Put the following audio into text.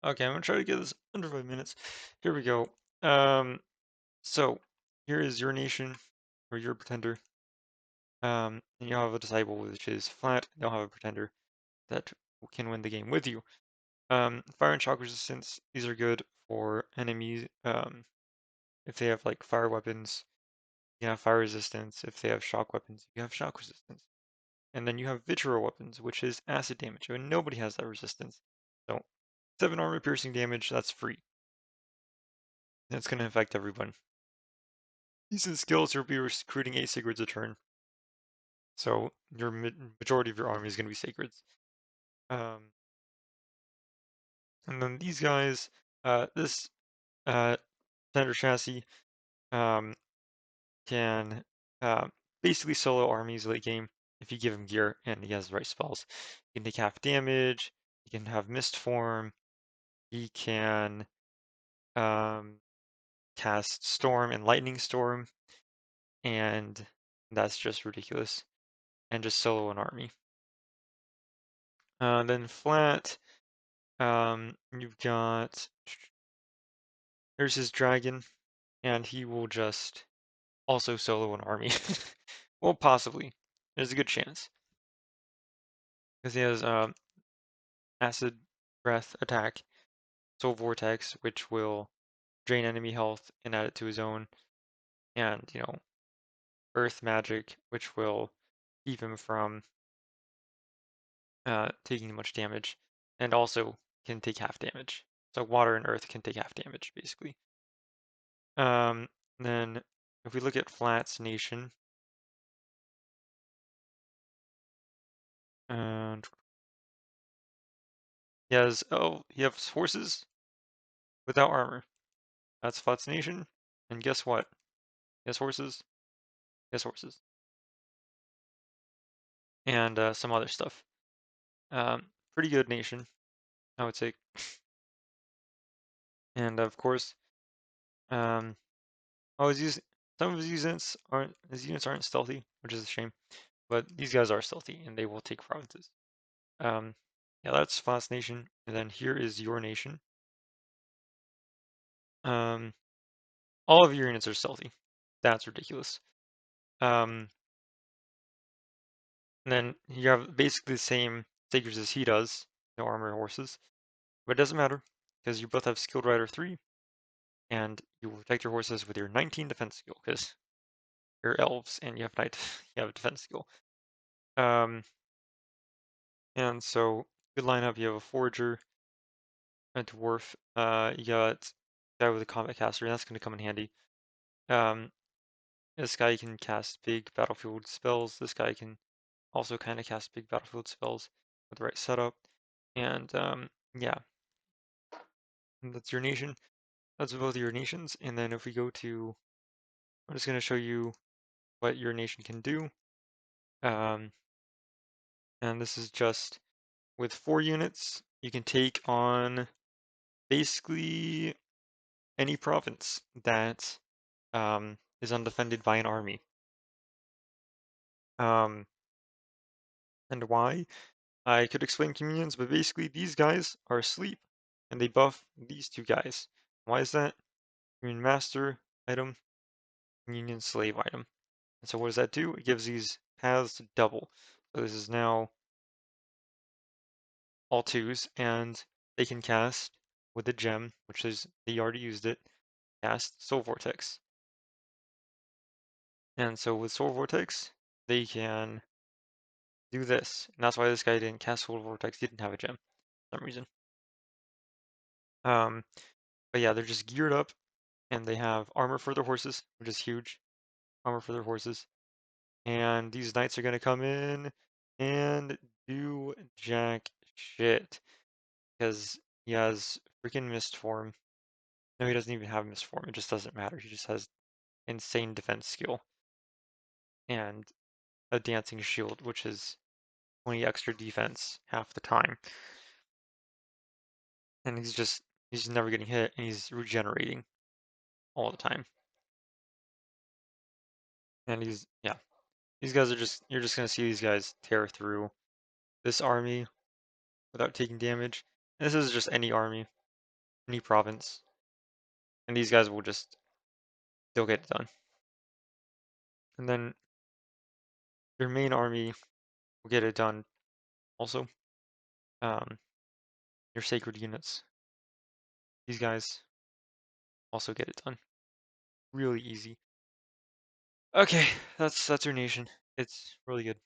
Okay, I'm gonna try to get this under 5 minutes. Here we go. Um, so here is your nation or your pretender. And you'll have a disciple which is flat. You'll have a pretender that can win the game with you. Fire and shock resistance. These are good for enemies. If they have like fire weapons, you have fire resistance. If they have shock weapons, you have shock resistance. And then you have vitriol weapons, which is acid damage, and nobody has that resistance. So 7 armor piercing damage, that's free. That's going to affect everyone. Decent skills, you'll be recruiting 8 Sigurds a turn. So your majority of your army is going to be Sigurds. Um, and then these guys, this Thunder Chassis um, can basically solo armies late game if you give him gear and he has the right spells. He can take half damage, he can have Mist Form, he can cast Storm and Lightning Storm, and that's just ridiculous. And just solo an army. Then flat, you've got there's his dragon, and he will just also solo an army. Well, possibly. There's a good chance because he has acid breath attack, soul vortex, which will drain enemy health and add it to his own, and earth magic, which will keep him from taking much damage, and also can take half damage. So water and earth can take half damage, basically. Then if we look at Flat's nation, and he has horses without armor. That's Flat's nation, and guess what? He has horses. He has horses, and some other stuff. Pretty good nation, I would say. And of course, um, oh, some of his units aren't stealthy, which is a shame. But these guys are stealthy, and they will take provinces. Um, yeah, that's Fast Nation. And then here is your nation. Um, all of your units are stealthy. That's ridiculous. And then you have basically the same figures as he does, no armor horses. But it doesn't matter, because you both have Skilled Rider 3, and you will protect your horses with your 19 defense skill, because you're elves and you have you have a defense skill. And so good lineup, you have a Forager, a Dwarf, you got guy with a Combat Caster, and that's going to come in handy. This guy can cast big battlefield spells. This guy can also kind of cast big battlefield spells with the right setup. And yeah, and that's your nation. That's both your nations. And then if we go to, I'm just going to show you what your nation can do. And this is just with 4 units, you can take on basically any province that is undefended by an army. And why? I could explain communions, but basically these guys are asleep and they buff these 2 guys. Why is that? Communion master item, communion slave item. And so what does that do? It gives these paths double. So this is now all 2s, and they can cast with a gem, which is, they already used it, cast Soul Vortex. And so with Soul Vortex, they can do this. And that's why this guy didn't cast Soul Vortex, he didn't have a gem for some reason. But yeah, they're just geared up, and they have armor for their horses, which is huge. Armor for their horses. And these knights are going to come in and do jack shit. Because he has freaking Mist Form. No, he doesn't even have Mist Form. It just doesn't matter. He just has insane defense skill. And a Dancing Shield, which is 20 extra defense half the time. And he's never getting hit, and he's regenerating all the time. And yeah. These guys are you're just going to see these guys tear through this army without taking damage. And this is just any army. any province, and these guys will just still get it done. And then your main army will get it done also. Your sacred units, these guys also get it done. Really easy. Okay, that's your nation. It's really good.